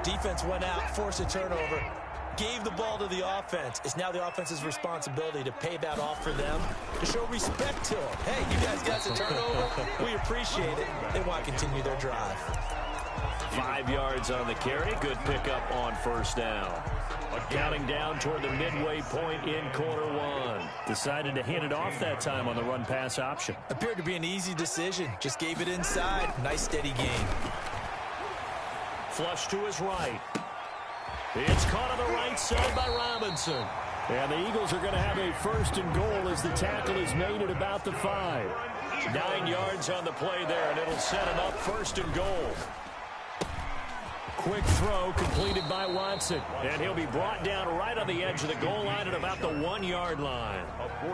Defense went out, forced a turnover, gave the ball to the offense. It's now the offense's responsibility to pay that off for them, to show respect to them. Hey, you guys got the turnover. We appreciate it. They want to continue their drive. 5 yards on the carry. Good pickup on first down. Counting down toward the midway point in quarter one. Decided to hand it off that time on the run-pass option. Appeared to be an easy decision. Just gave it inside. Nice, steady game. Flush to his right. It's caught on the right side by Robinson. And the Eagles are going to have a first and goal as the tackle is made at about the 5. 9 yards on the play there, and it'll set him up first and goal. Quick throw completed by Watson. And he'll be brought down right on the edge of the goal line at about the 1-yard line.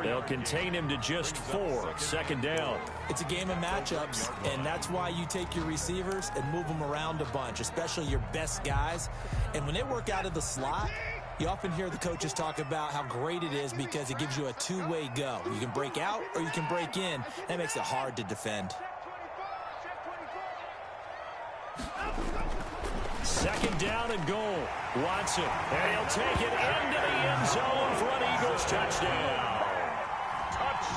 They'll contain him to just 4. Second down. It's a game of matchups, and that's why you take your receivers and move them around a bunch, especially your best guys. And when they work out of the slot, you often hear the coaches talk about how great it is because it gives you a two-way go. You can break out or you can break in. That makes it hard to defend. Second down and goal. Watson. And he'll take it into the end zone for an Eagles touchdown.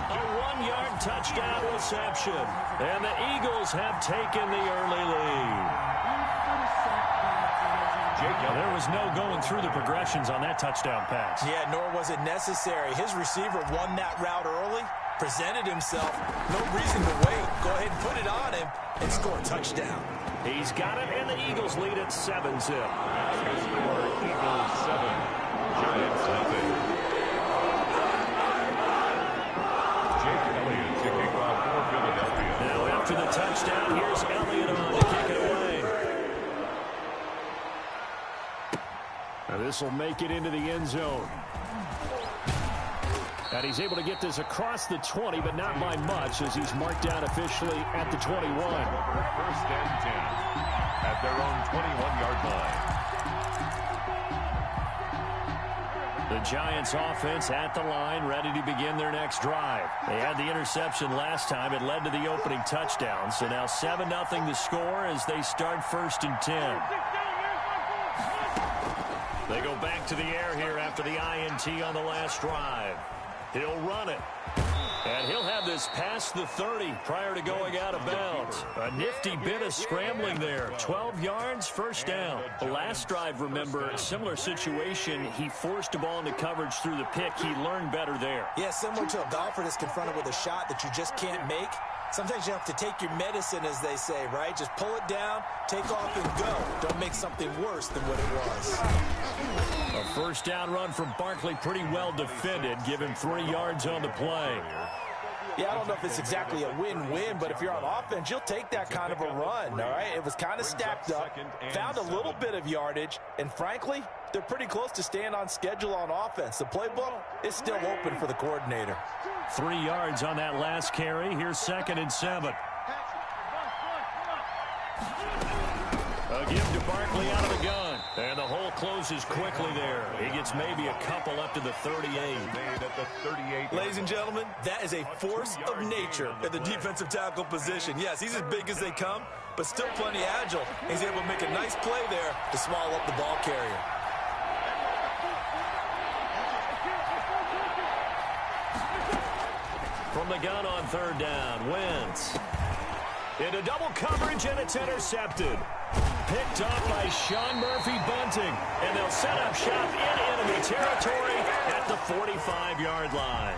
A 1-yard touchdown reception. And the Eagles have taken the early lead. There was no going through the progressions on that touchdown pass. Yeah, nor was it necessary. His receiver won that route early, presented himself. No reason to wait. Go ahead and put it on him and score a touchdown. He's got it, and the Eagles lead at 7-zip. Score Eagles 7, Giants nothing. Jake Elliott to kick off for Philadelphia. Now after the touchdown, here's Elliott on to kick it away. Now this will make it into the end zone. And he's able to get this across the 20, but not by much, as he's marked down officially at the 21. First and 10 at their own 21-yard The line. Giants offense at the line, ready to begin their next drive. They had the interception last time. It led to the opening touchdown. So now 7-0 the score as they start first and 10. They go back to the air here after the INT on the last drive. He'll run it. And he'll have this past the 30 prior to going out of bounds. A nifty bit of scrambling there. 12 yards, first down. The last drive, remember, similar situation. He forced a ball into coverage through the pick. He learned better there. Yeah, similar to a golfer that's confronted with a shot that you just can't make. Sometimes you have to take your medicine, as they say, right? Just pull it down, take off, and go. Don't make something worse than what it was. A first down run from Barkley, pretty well defended. Give him 3 yards on the play. Yeah, I don't know if it's exactly a win-win, but if you're on offense, you'll take that kind of a run, all right? It was kind of stacked up, found a little bit of yardage, and frankly, they're pretty close to staying on schedule on offense. The playbook is still open for the coordinator. 3 yards on that last carry. Here's 2nd and 7. A give to Barkley out of the gun. And the hole closes quickly there. He gets maybe a couple up to the 38. Ladies and gentlemen, that is a force of nature at the defensive tackle position. Yes, he's as big as they come, but still plenty agile. He's able to make a nice play there to swallow up the ball carrier. From the gun on 3rd down, Wentz. Into double coverage, and it's intercepted. Picked off by Sean Murphy-Bunting. And they'll set up shop in enemy territory at the 45-yard line.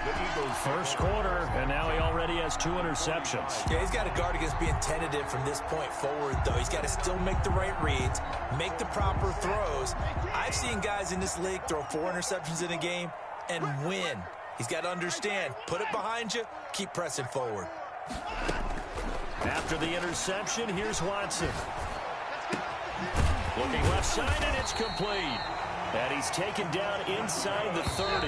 The Eagles' first quarter, and now he already has 2 interceptions. Yeah, he's got to guard against being tentative from this point forward, though. He's got to still make the right reads, make the proper throws. I've seen guys in this league throw 4 interceptions in a game and win. He's got to understand, put it behind you, keep pressing forward. After the interception, here's Watson. Looking left side, and it's complete. And he's taken down inside the 30.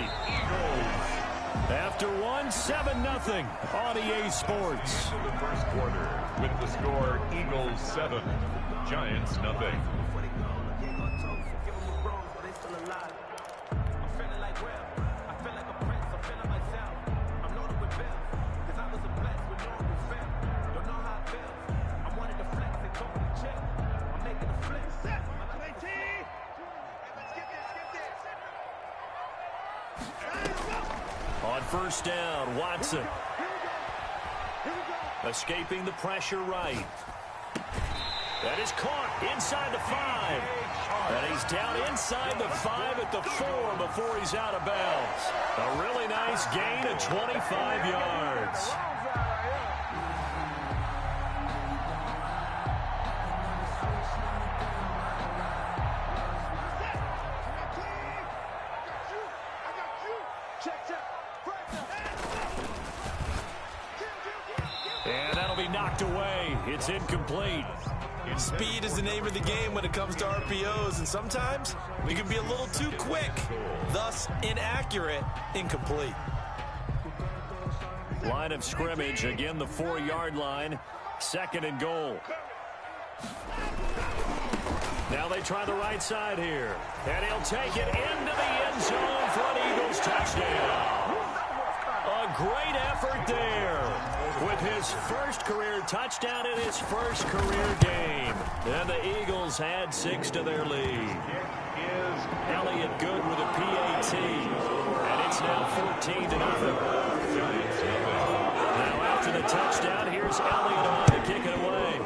After one, 7-0 on EA Sports. The first quarter with the score Eagles 7, Giants nothing. On first down, Watson. Escaping the pressure right. That is caught inside the 5. And he's down inside the 5 at the 4 before he's out of bounds. A really nice gain of 25 yards. And that'll be knocked away. It's incomplete. Speed is the name of the game when it comes to RPOs, and sometimes you can be a little too quick, thus inaccurate, incomplete. Line of scrimmage, again the 4-yard line, 2nd and goal. Now they try the right side here, and he'll take it into the end zone for an Eagles touchdown. A great effort there with his first career touchdown in his first career game. And the Eagles add 6 to their lead. Elliott good with a PAT. And it's now 14-0. Now after the touchdown, here's Elliott on to kick it away.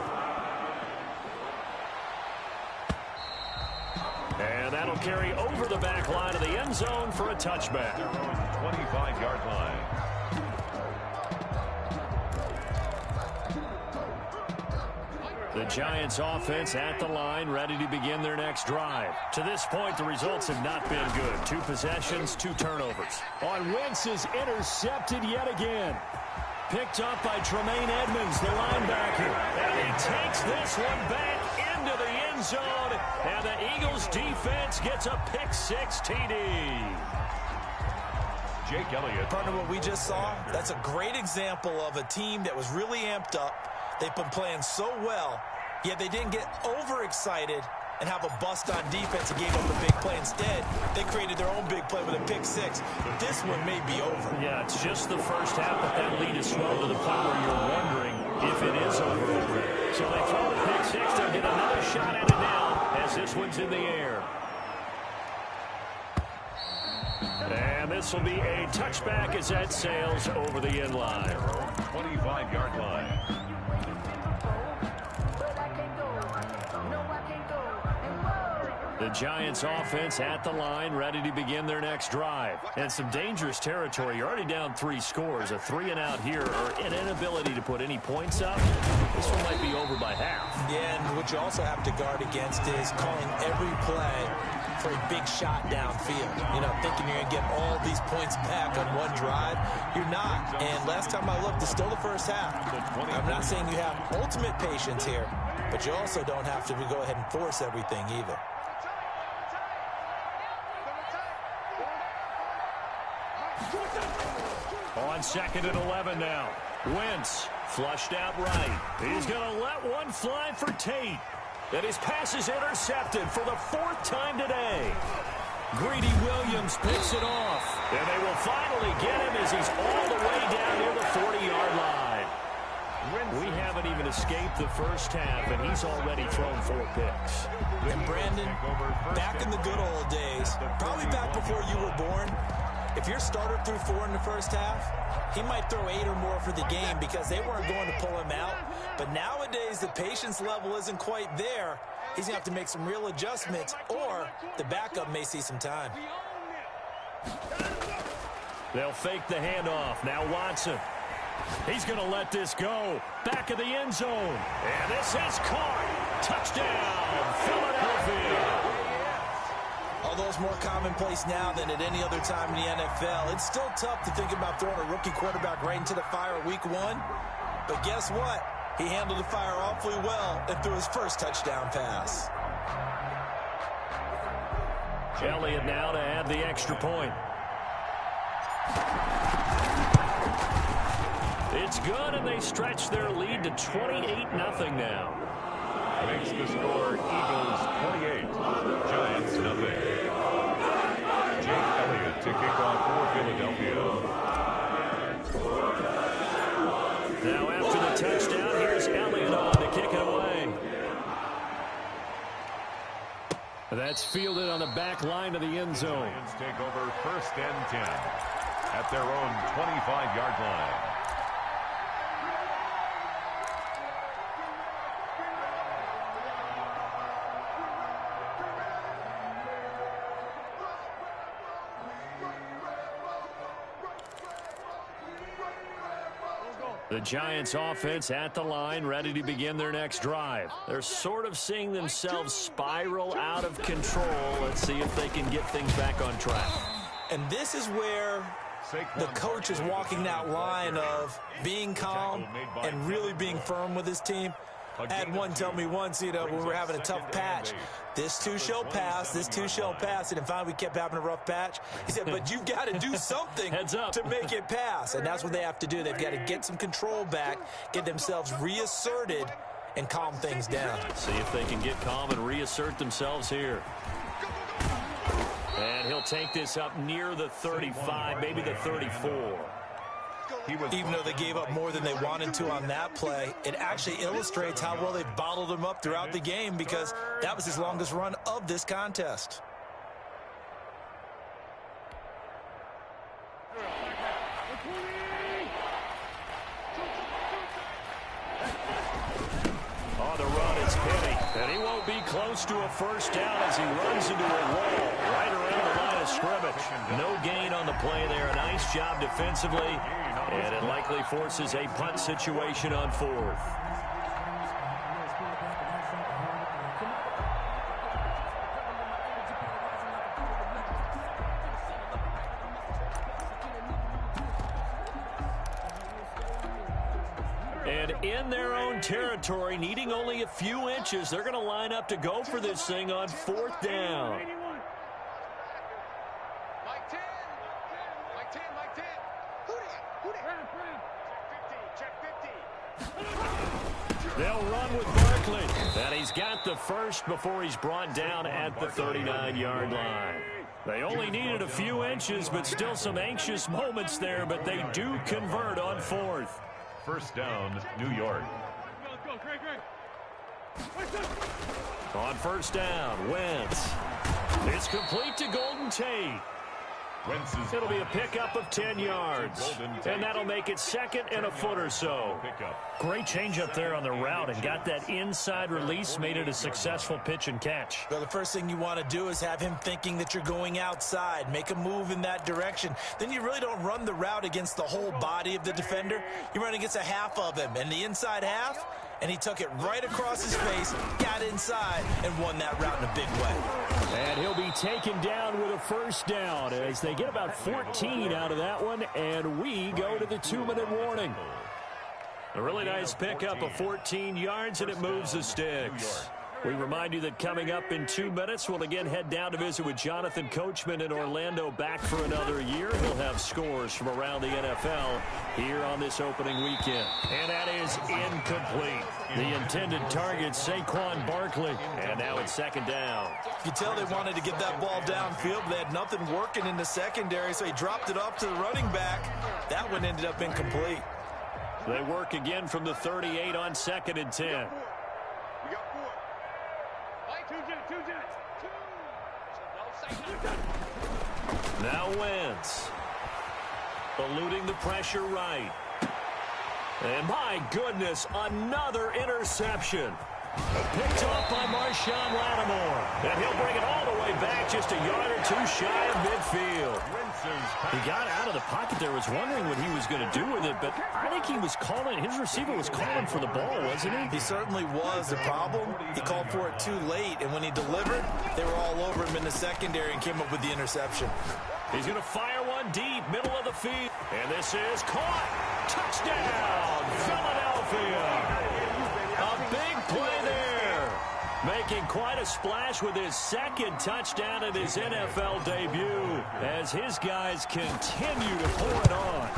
And that'll carry over the back line of the end zone for a touchback. 25-yard line. The Giants offense at the line, ready to begin their next drive. To this point, the results have not been good. 2 possessions, 2 turnovers. On Wentz is intercepted yet again. Picked up by Tremaine Edmonds, the linebacker. And he takes this one back into the end zone. And the Eagles defense gets a pick-6 TD. Jake Elliott. Partner, what we just saw, that's a great example of a team that was really amped up. They've been playing so well, yet they didn't get overexcited and have a bust on defense and gave up a big play. Instead, they created their own big play with a pick-6. This one may be over. Yeah, it's just the first half, but that lead is swelled to the point where you're wondering if it is over already. So they throw the pick-6. They'll get another shot at it now as this one's in the air. And this will be a touchback as that sails over the end line. 25-yard line. The Giants offense at the line, ready to begin their next drive. And some dangerous territory. You're already down 3 scores. A 3-and-out here, or an inability to put any points up. This one might be over by half. Yeah, and what you also have to guard against is calling every play for a big shot downfield. You know, thinking you're going to get all these points back on one drive. You're not. And last time I looked, it's still the first half. I'm not saying you have ultimate patience here, but you also don't have to go ahead and force everything either. On 2nd and 11 now. Wentz flushed out right. He's going to let one fly for Tate. And his pass is intercepted for the 4th time today. Greedy Williams picks it off. And they will finally get him as he's all the way down near the 40-yard line. We haven't even escaped the first half, and he's already thrown 4 picks. And Brandon, back in the good old days, probably back before you were born, if your starter threw 4 in the first half, he might throw 8 or more for the game because they weren't going to pull him out. But nowadays, the patience level isn't quite there. He's going to have to make some real adjustments, or the backup may see some time. They'll fake the handoff. Now Watson. He's going to let this go. Back of the end zone. And this is caught. Touchdown, Philadelphia. Although it's more commonplace now than at any other time in the NFL, it's still tough to think about throwing a rookie quarterback right into the fire week 1. But guess what? He handled the fire awfully well and threw his first touchdown pass. Elliott now to add the extra point. It's good, and they stretch their lead to 28-0 now. Makes the score Eagles 28, Giants nothing. Jake Elliott to kick off for Philadelphia. Now after the touchdown, here's Elliott on to kick it away. That's fielded on the back line of the end zone. Giants take over 1st and 10 at their own 25-yard line. The Giants offense at the line, ready to begin their next drive. They're sort of seeing themselves spiral out of control. Let's see if they can get things back on track. And this is where the coach is walking that line of being calm and really being firm with his team. I had one tell me once, when we were having a tough patch, this too shall pass, this too shall pass. And finally we kept having a rough patch. He said, but you've got to do something to make it pass. And that's what they have to do. They've got to get some control back, get themselves reasserted, and calm things down. See if they can get calm and reassert themselves here. And he'll take this up near the 35, maybe the 34. Even though they gave up more than they wanted to on that play, it actually illustrates how well they bottled him up throughout the game, because that was his longest run of this contest. On the run, it's Penny. And he won't be close to a first down as he runs into a wall right around the line of scrimmage. No gain on the play there. A nice job defensively. And it likely forces a punt situation on fourth. And in their own territory, needing only a few inches, they're going to line up to go for this thing on fourth down. They'll run with Barkley. And he's got the first before he's brought down at the 39-yard line. They only needed a few inches, but still some anxious moments there, but they do convert on fourth. First down, New York. On first down, Wentz. It's complete to Golden Tate. It'll be a pickup of 10 yards, and that'll make it second and a foot or so. Great change up there on the route and got that inside release, made it a successful pitch and catch. Well, the first thing you want to do is have him thinking that you're going outside, make a move in that direction. Then you really don't run the route against the whole body of the defender. You run against a half of him, and the inside half, and he took it right across his face, got inside, and won that route in a big way. And he'll be taken down with a first down as they get about 14 out of that one, and we go to the 2-minute warning. A really nice pickup of 14 yards, and it moves the sticks. We remind you that coming up in 2 minutes, we'll again head down to visit with Jonathan Coachman in Orlando, back for another year. He'll have scores from around the NFL here on this opening weekend. And that is incomplete. The intended target, Saquon Barkley. And now it's second down. You tell they wanted to get that ball downfield, but they had nothing working in the secondary, so he dropped it off to the running back. That one ended up incomplete. They work again from the 38 on second and 10. Now Wentz. Eluding the pressure right. And my goodness, another interception. Picked off by Marshawn Lattimore. And he'll bring it all the way back, just a yard or two shy of midfield. He got out of the pocket there, was wondering what he was going to do with it, but I think he was calling, his receiver was calling for the ball, wasn't he? He certainly was. The problem, he called for it too late, and when he delivered, they were all over him in the secondary and came up with the interception. He's going to fire one deep, middle of the field. And this is caught. Touchdown, Philadelphia. A big play there. Making quite a splash with his second touchdown in his NFL debut as his guys continue to pour it on.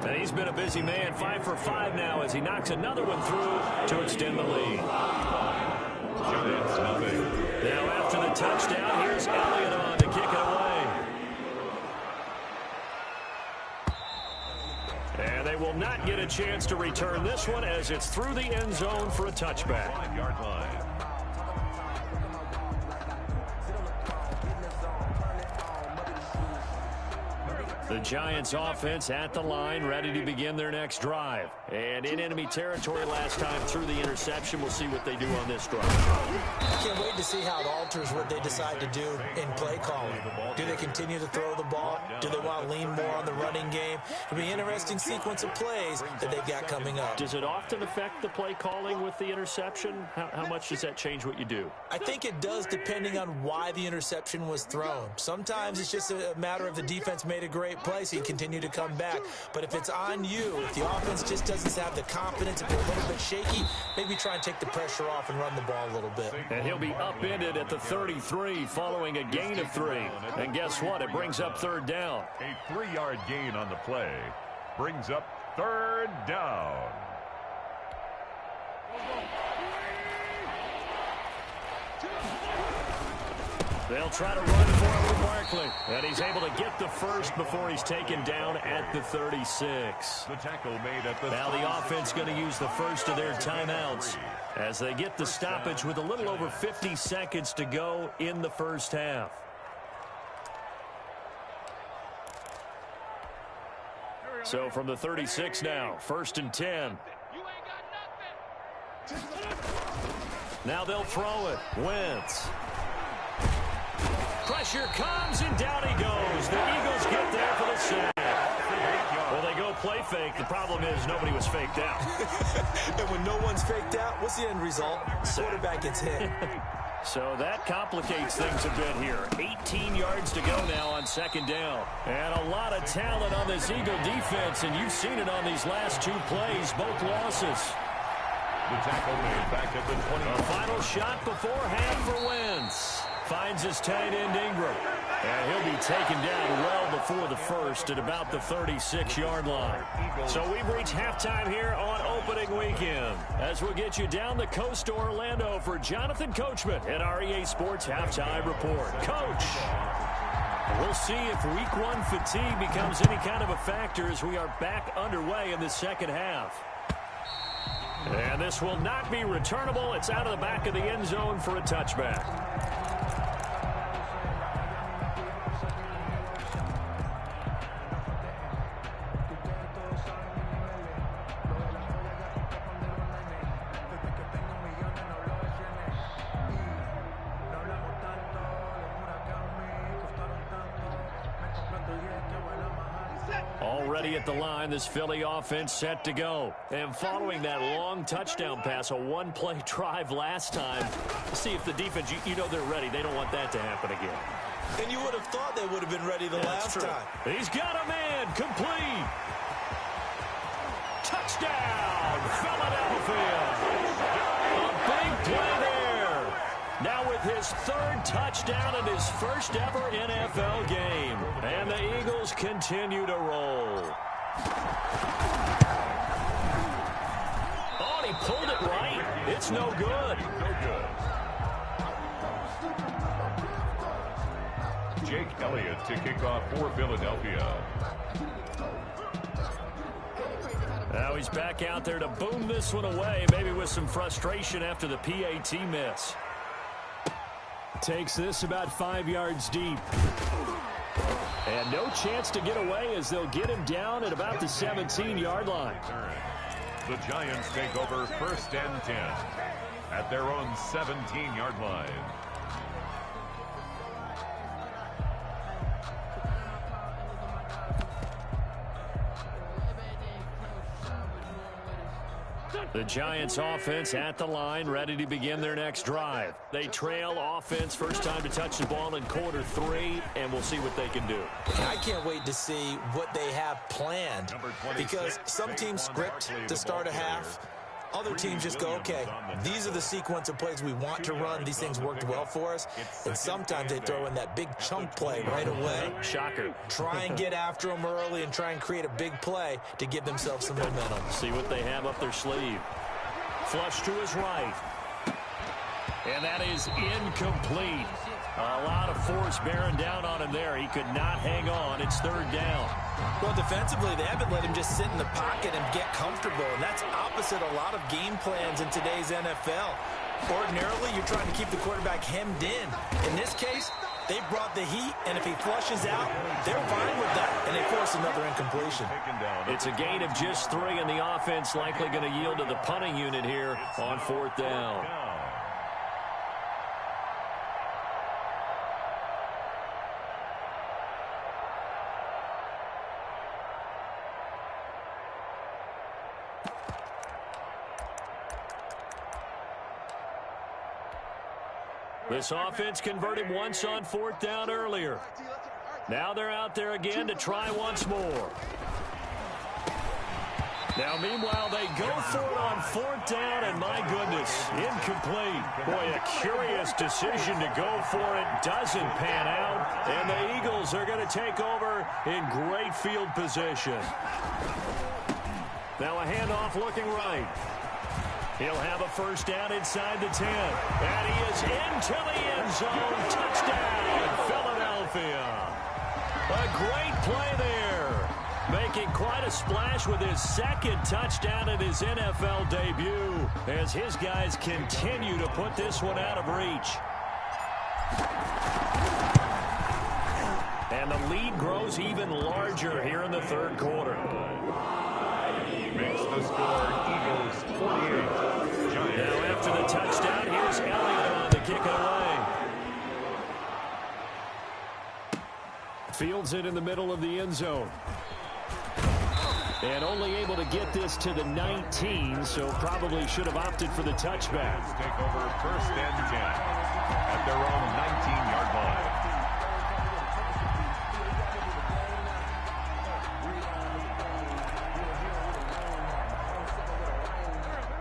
And he's been a busy man, 5 for 5 now as he knocks another one through to extend the lead. Giants nothing. Now after the touchdown, here's Elliott on to kick it away. And they will not get a chance to return this one as it's through the end zone for a touchback. 5-yard line. The Giants offense at the line, ready to begin their next drive. And in enemy territory last time through the interception. We'll see what they do on this drive. I can't wait to see how it alters what they decide to do in play calling. Do they continue to throw the ball? Do they want to lean more on the running game? It'll be an interesting sequence of plays that they've got coming up. Does it often affect the play calling with the interception? How much does that change what you do? I think it does, depending on why the interception was thrown. Sometimes it's just a matter of the defense made a great play, so you continue to come back. But if it's on you, if the offense just doesn't have the confidence, if they're a little bit shaky, maybe try and take the pressure off and run the ball a little bit. And he'll be upended at the 33 following a gain of 3. And guess what? It brings up third down. A 3-yard gain on the play brings up third down. They'll try to run for it with Barkley. And he's able to get the first before he's taken down at the 36. The tackle made at the now the offense going to use the first of their timeouts as they get the stoppage with a little over 50 seconds to go in the first half. So from the 36 now, 1st and 10. Now they'll throw it. Wentz. Pressure comes, and down he goes. The Eagles get there for the sack. Well, they go play fake. The problem is nobody was faked out. And when no one's faked out, what's the end result? The quarterback gets hit. So that complicates things a bit here. 18 yards to go now on 2nd down. And a lot of talent on this Eagle defense, and you've seen it on these last 2 plays, both losses. The tackle made back at the 20. A final shot before half for Wentz. Finds his tight end Ingram. And he'll be taken down well before the first at about the 36-yard line. So we've reached halftime here on opening weekend. As we'll get you down the coast to Orlando for Jonathan Coachman at our EA Sports Halftime Report. Coach, we'll see if Week 1 fatigue becomes any kind of a factor as we are back underway in the second half. And this will not be returnable. It's out of the back of the end zone for a touchback. Already at the line, this Philly offense set to go. And following that long touchdown pass, a one-play drive last time, see if the defense, you know they're ready. They don't want that to happen again. And you would have thought they would have been ready the last time. He's got a man, complete. Touchdown, Philadelphia. A big play there. Now with his 3rd touchdown in his first ever NFL game. And the Eagles continue to roll. Oh, and he pulled it right. It's no good. Jake Elliott to kick off for Philadelphia. Now he's back out there to boom this one away, maybe with some frustration after the PAT miss. Takes this about 5 yards deep. And no chance to get away as they'll get him down at about the 17-yard line. The Giants take over 1st and 10 at their own 17-yard line. The Giants offense at the line, ready to begin their next drive. They trail offense, first time to touch the ball in quarter 3, and we'll see what they can do. I can't wait to see what they have planned, because some teams script to start a half. Other teams just go, okay, these are the sequence of plays we want to run. These things worked well for us. And sometimes they throw in that big chunk play right away. Shocker. Try and get after them early and try and create a big play to give themselves some momentum. See what they have up their sleeve. Flush to his right. And that is incomplete. A lot of force bearing down on him there. He could not hang on. It's 3rd down. Well, defensively, they haven't let him just sit in the pocket and get comfortable, and that's opposite a lot of game plans in today's NFL. Ordinarily, you're trying to keep the quarterback hemmed in. In this case, They brought the heat, and if he flushes out, they're fine with that, and they force another incompletion. It's a gain of just 3, and the offense likely going to yield to the punting unit here on 4th down. This offense converted once on 4th down earlier. Now they're out there again to try once more. Now, meanwhile, they go for it on 4th down, and my goodness, incomplete. Boy, a curious decision to go for it. Doesn't pan out, and the Eagles are going to take over in great field position. Now a handoff looking right. He'll have a first down inside the 10. And he is into the end zone. Touchdown, Philadelphia. A great play there. Making quite a splash with his second touchdown in his NFL debut as his guys continue to put this one out of reach. And the lead grows even larger here in the 3rd quarter. Makes the score Eagles 48. Giants. Now after the touchdown, here's Elliott on to kick it away. Fields it in the middle of the end zone. And only able to get this to the 19, so probably should have opted for the touchback. Take over 1st and 10 at their own 19-yard line.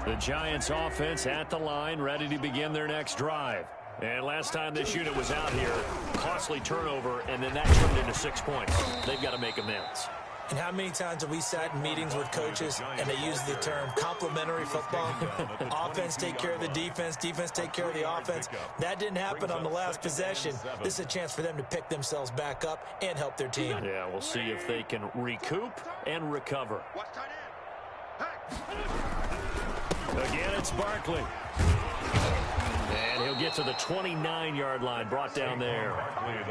The Giants offense at the line, ready to begin their next drive. And last time this unit was out here, costly turnover, and then that turned into 6 points. They've got to make amends. And how many times have we sat in meetings with coaches and they use the term complementary football? Offense take care of the defense, defense take care of the offense. That didn't happen on the last possession. This is a chance for them to pick themselves back up and help their team. Yeah, we'll see if they can recoup and recover. Again, it's Barkley. And he'll get to the 29-yard line, brought down there.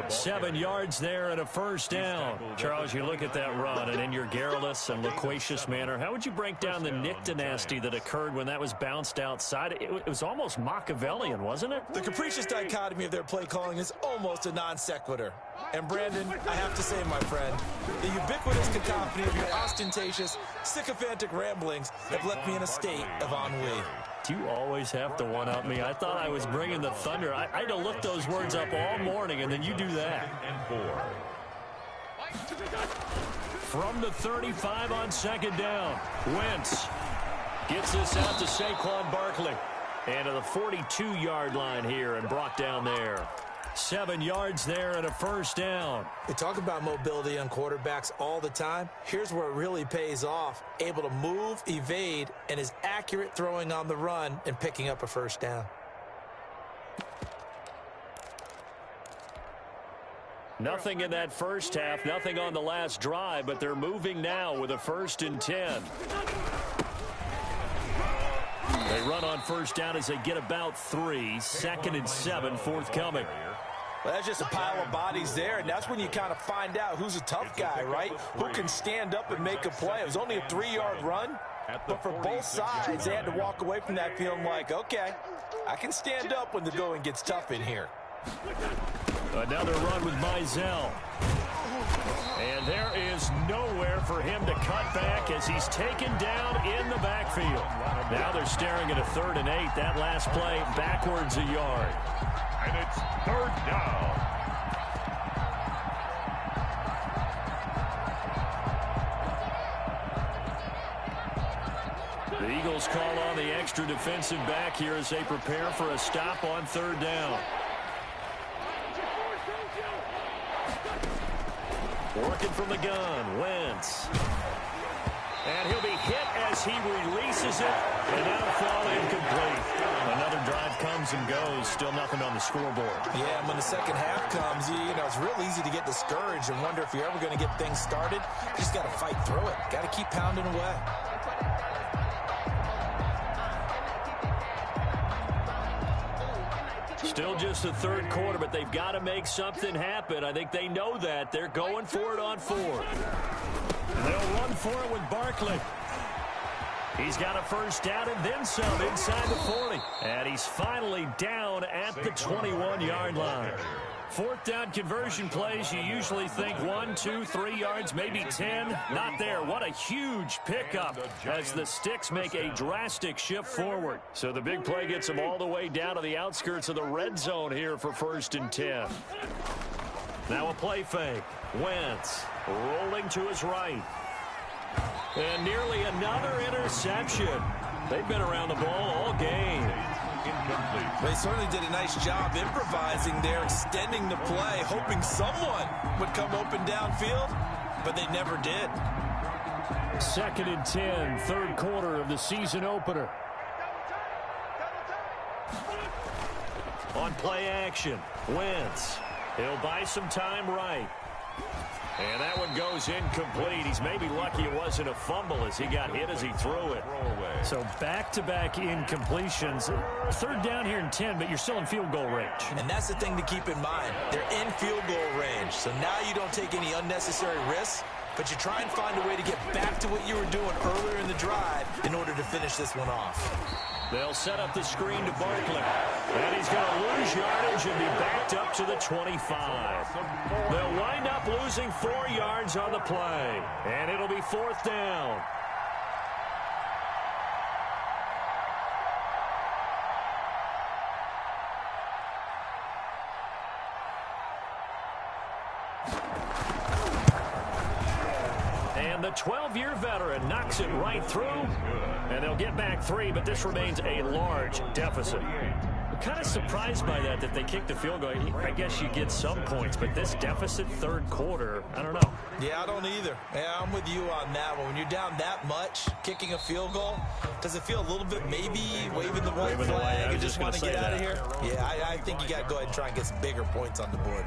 7 yards there and a first down. Charles, you look at that run, and in your garrulous and loquacious manner, how would you break down the Nick dynasty that occurred when that was bounced outside? It was almost Machiavellian, wasn't it? The capricious dichotomy of their play calling is almost a non sequitur. And Brandon, I have to say, my friend, the ubiquitous cacophony of your ostentatious, sycophantic ramblings have left me in a state of ennui. Do you always have to one-up me? I thought I was bringing the thunder. I had to look those words up all morning, and then you do that. From the 35 on 2nd down, Wentz gets this out to Saquon Barkley. And to the 42-yard line here and brought down there. 7 yards there and a first down. We talk about mobility on quarterbacks all the time. Here's where it really pays off. Able to move, evade, and is accurate throwing on the run and picking up a first down. Nothing in that first half, nothing on the last drive, but they're moving now with a 1st and 10. They run on first down as they get about 3. 2nd and 7 forthcoming. Well, that's just a pile of bodies there, and that's when you kind of find out who's a tough guy, right? Who can stand up and make a play. It was only a 3-yard run, but for both sides, they had to walk away from that feeling like, okay, I can stand up when the going gets tough in here. Another run with Mizell. And there is nowhere for him to cut back as he's taken down in the backfield. Now they're staring at a 3rd and 8. That last play backwards a yard. And it's 3rd down. The Eagles call on the extra defensive back here as they prepare for a stop on 3rd down. Working from the gun, Wentz. And he'll be hit as he releases it, and that'll fall incomplete. Another drive comes and goes, still nothing on the scoreboard. Yeah, and when the second half comes, you know, it's real easy to get discouraged and wonder if you're ever going to get things started. You just got to fight through it. Got to keep pounding away. Still just the third quarter, but they've got to make something happen. I think they know that. They're going for it on fourth. They'll run for it with Barkley. He's got a first down and then some inside the 40. And he's finally down at the 21-yard line. Fourth down conversion plays, you usually think 1, 2, 3 yards, maybe 10. Not there. What a huge pickup as the Sticks make a drastic shift forward. So the big play gets them all the way down to the outskirts of the red zone here for 1st and 10. Now a play fake. Wentz rolling to his right. And nearly another interception. They've been around the ball all game. Incomplete. They certainly did a nice job improvising there, extending the play, hoping someone would come open downfield, but they never did. 2nd and 10, third quarter of the season opener. On play action, Wentz. He'll buy some time right. And that one goes incomplete. He's maybe lucky it wasn't a fumble as he got hit as he threw it. So back-to-back incompletions. Third down here in 10, but you're still in field goal range. And that's the thing to keep in mind. They're in field goal range. So now you don't take any unnecessary risks, but you try and find a way to get back to what you were doing earlier in the drive in order to finish this one off. They'll set up the screen to Barkley. And he's going to lose yardage and be backed up to the 25. They'll wind up losing 4 yards on the play. And it'll be 4th down. And the 12-year veteran knocks it right through. And they'll get back 3, but this remains a large deficit. I'm kind of surprised by that they kicked the field goal. I guess you get some points, but this deficit third quarter, I don't know. Yeah, I don't either. Yeah, I'm with you on that one. When you're down that much, kicking a field goal, does it feel a little bit maybe waving the white flag and just want to get out of here? Yeah, I think you got to go ahead and try and get some bigger points on the board.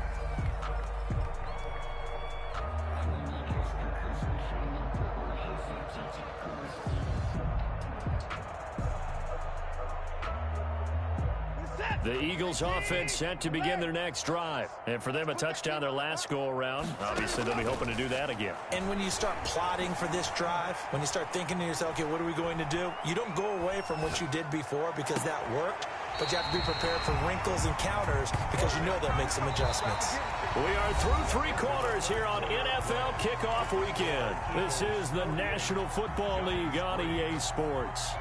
The Eagles offense set to begin their next drive. And for them, a touchdown their last go-around. Obviously, they'll be hoping to do that again. And when you start plotting for this drive, when you start thinking to yourself, okay, what are we going to do? You don't go away from what you did before because that worked, but you have to be prepared for wrinkles and counters because you know they'll make some adjustments. We are through 3 quarters here on NFL Kickoff Weekend. This is the National Football League on EA Sports.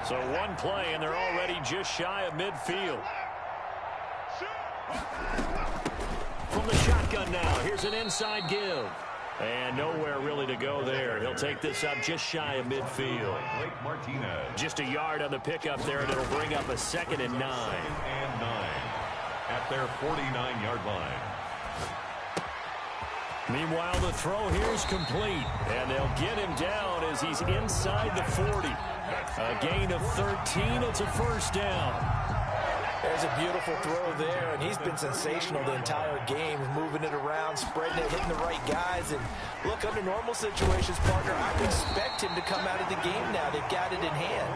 So one play, and they're already just shy of midfield. From the shotgun now, here's an inside give. And nowhere really to go there. He'll take this up just shy of midfield. Just a yard on the pickup there, and it'll bring up a 2nd and 9. And 9 at their 49-yard line. Meanwhile, the throw here is complete, and they'll get him down as he's inside the 40. A gain of 13. It's a first down. There's a beautiful throw there, and he's been sensational the entire game, moving it around, spreading it, hitting the right guys. And look, under normal situations, partner, I would expect him to come out of the game now. They've got it in hand.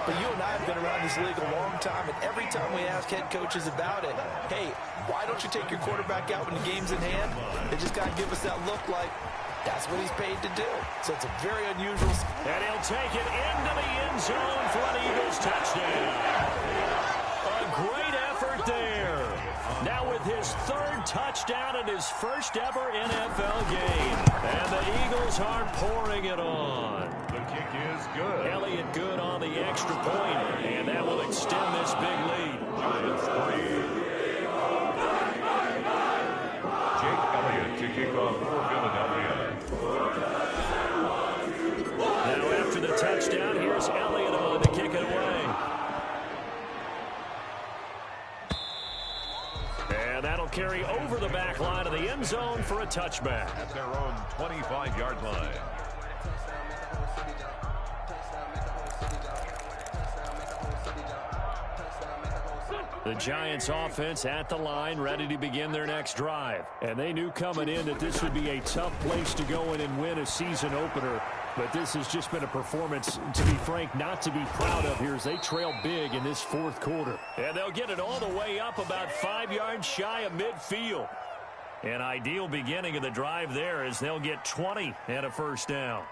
But you and I have been around this league a long time, and every time we ask head coaches about it, hey, why don't you take your quarterback out when the game's in hand? They just got to give us that look like that's what he's paid to do. So it's a very unusual. And he'll take it into the end zone for an Eagles touchdown. A great effort there. Now with his 3rd touchdown and his first ever NFL game. And the Eagles are pouring it on. The kick is good. Elliott good on the extra point, and that will extend this big lead. Giants 3. Jake Elliott to kick off for Philadelphia. Now after the touchdown, here's Elliott on to kick it away. And that'll carry over the back line of the end zone for a touchback. At their own 25-yard line. The Giants offense at the line, ready to begin their next drive. And they knew coming in that this would be a tough place to go in and win a season opener. But this has just been a performance, to be frank, not to be proud of here as they trail big in this fourth quarter. And they'll get it all the way up about 5 yards shy of midfield. An ideal beginning of the drive there as they'll get 20 and a first down.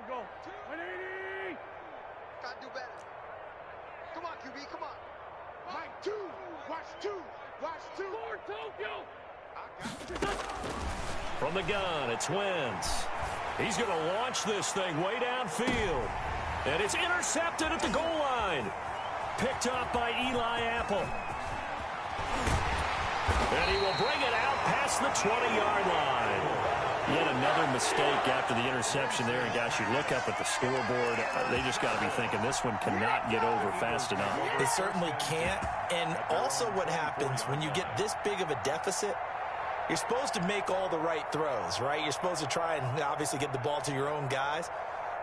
Go. 180. Gotta do better. Come on, QB, come on. Mike, 2. Watch 2. Watch 2. For Tokyo. From the gun, it's Wentz. He's going to launch this thing way downfield. And it's intercepted at the goal line. Picked up by Eli Apple. And he will bring it out past the 20-yard line. Yet another mistake after the interception there. And, guys, you look up at the scoreboard, they just got to be thinking this one cannot get over fast enough. It certainly can't. And also what happens when you get this big of a deficit, you're supposed to make all the right throws, right? You're supposed to try and obviously get the ball to your own guys.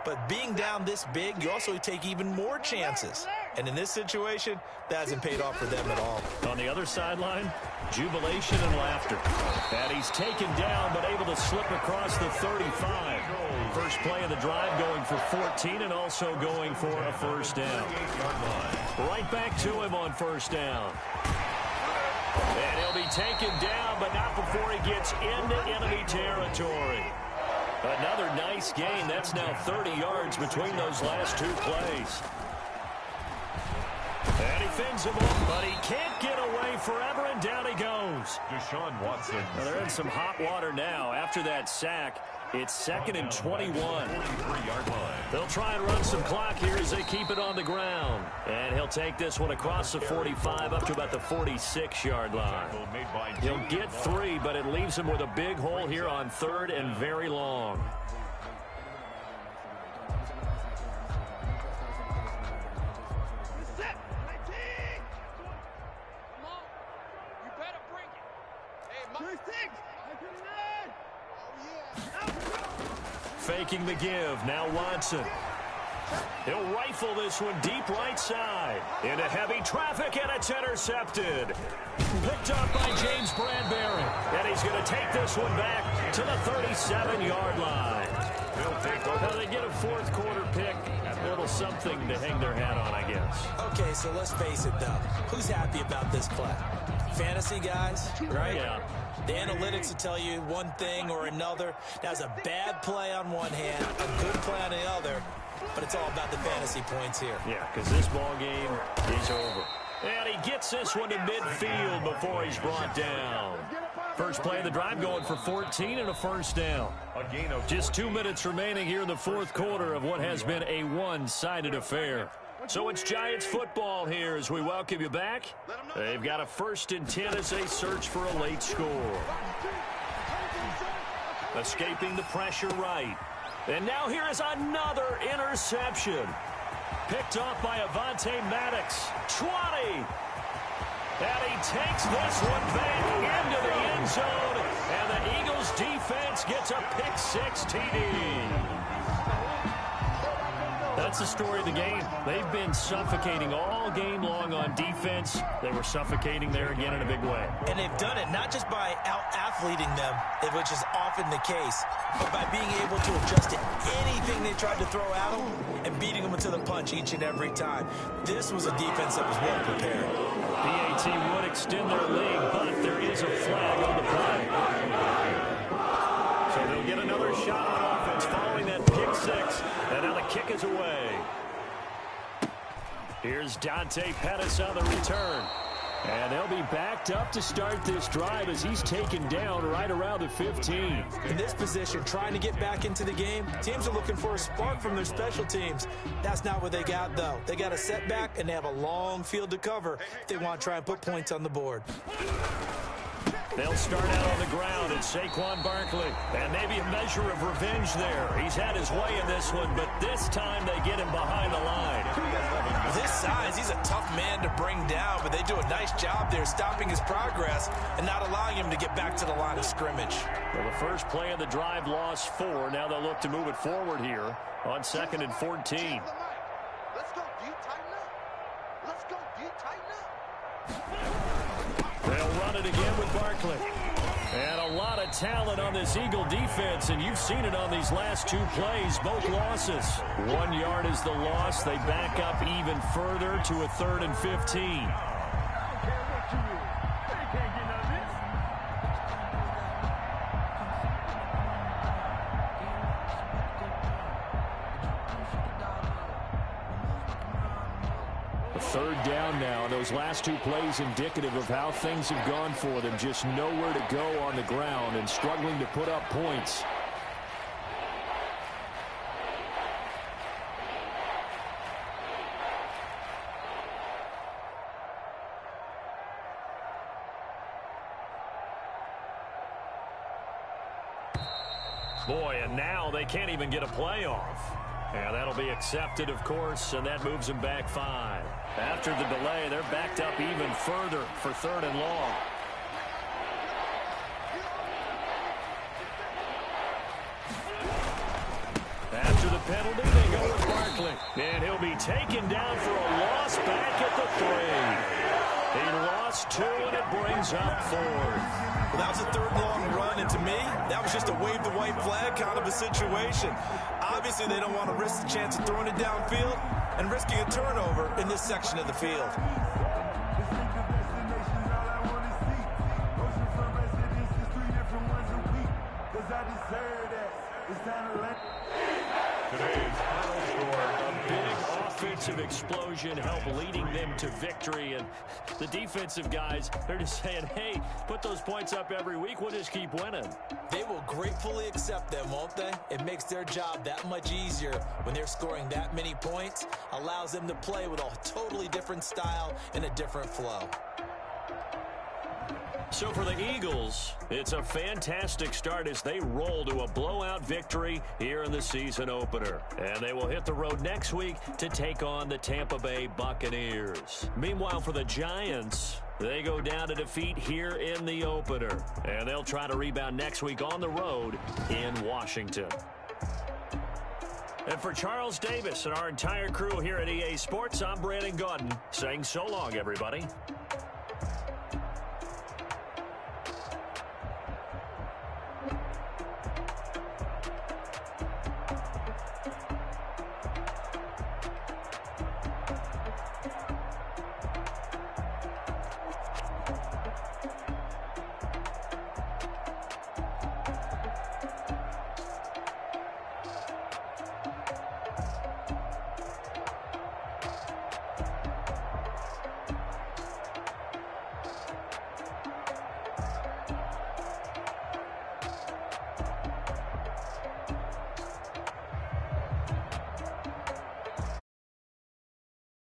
But being down this big, you also take even more chances. And in this situation, that hasn't paid off for them at all. On the other sideline, jubilation and laughter. And he's taken down but able to slip across the 35. First play of the drive going for 14 and also going for a first down. Right back to him on first down. And he'll be taken down, but not before he gets into enemy territory. Another nice gain. That's now 30 yards between those last two plays. And he fins him off, but he can't get away forever, and down he goes. Deshaun Watson. Well, they're in some hot water now. After that sack, it's 2nd and 21. 43-yard line. They'll try and run some clock here as they keep it on the ground. And he'll take this one across the 45 up to about the 46-yard line. He'll get 3, but it leaves him with a big hole here on 3rd and very long. Faking the give. Now Watson. He'll rifle this one deep right side. Into heavy traffic, and it's intercepted. Picked up by James Bradbury. And he's going to take this one back to the 37-yard line. Now they get a fourth quarter pick. A little something to hang their hat on, I guess. Okay, so let's face it, though. Who's happy about this play? Fantasy guys, right? Yeah. The analytics will tell you one thing or another. That's a bad play on one hand, a good play on the other, but it's all about the fantasy points here. Yeah, because this ball game is over. And he gets this one to midfield before he's brought down. First play of the drive going for 14 and a first down. Just 2 minutes remaining here in the fourth quarter of what has been a one-sided affair. So it's Giants football here as we welcome you back. They've got a 1st and 10 as they search for a late score. Escaping the pressure right. And now here is another interception. Picked off by Avonte Maddox. 20. And he takes this one back into the end zone. And the Eagles defense gets a pick-6 TD. That's the story of the game. They've been suffocating all game long on defense. They were suffocating there again in a big way. And they've done it not just by out-athleting them, which is often the case, but by being able to adjust to anything they tried to throw at them and beating them to the punch each and every time. This was a defense that was well prepared. PAT would extend their lead, but there is a flag on the play. So they'll get another shot on offense following that pick-6. And now the kick is away. Here's Dante Pettis on the return. And they'll be backed up to start this drive as he's taken down right around the 15. In this position, trying to get back into the game, teams are looking for a spark from their special teams. That's not what they got, though. They got a setback, and they have a long field to cover if they want to try and put points on the board. They'll start out on the ground. It's Saquon Barkley. And maybe a measure of revenge there. He's had his way in this one, but this time they get him behind the line. With his size, he's a tough man to bring down, but they do a nice job there stopping his progress and not allowing him to get back to the line of scrimmage. Well, the first play of the drive lost 4. Now they'll look to move it forward here on 2nd and 14. Let's go, deep, tighten up. Let's go, deep, tighten up. They'll run it again with Barkley. And a lot of talent on this Eagle defense, and you've seen it on these last two plays, both losses. 1 yard is the loss. They back up even further to a 3rd and 15. Third down now. Those last two plays indicative of how things have gone for them. Just nowhere to go on the ground and struggling to put up points. Boy, and now they can't even get a play off. And that'll be accepted, of course, and that moves them back 5. After the delay, they're backed up even further for 3rd and long. After the penalty, they go with Barkley. And he'll be taken down for a loss back at the 3. He lost 2, and it brings up 4th. Well, that was a 3rd long run, and to me, that was just a wave the white flag kind of a situation. Obviously, they don't want to risk the chance of throwing it downfield and risking a turnover in this section of the field. Today's final score. A big offensive explosion helped leading them to victory, and the defensive guys, they're just saying, hey, put those points up every week, we'll just keep winning. They will gratefully accept them, won't they? It makes their job that much easier when they're scoring that many points, allows them to play with a totally different style and a different flow. So for the Eagles, it's a fantastic start as they roll to a blowout victory here in the season opener. And they will hit the road next week to take on the Tampa Bay Buccaneers. Meanwhile, for the Giants, they go down to defeat here in the opener. And they'll try to rebound next week on the road in Washington. And for Charles Davis and our entire crew here at EA Sports, I'm Brandon Gaudin saying so long, everybody.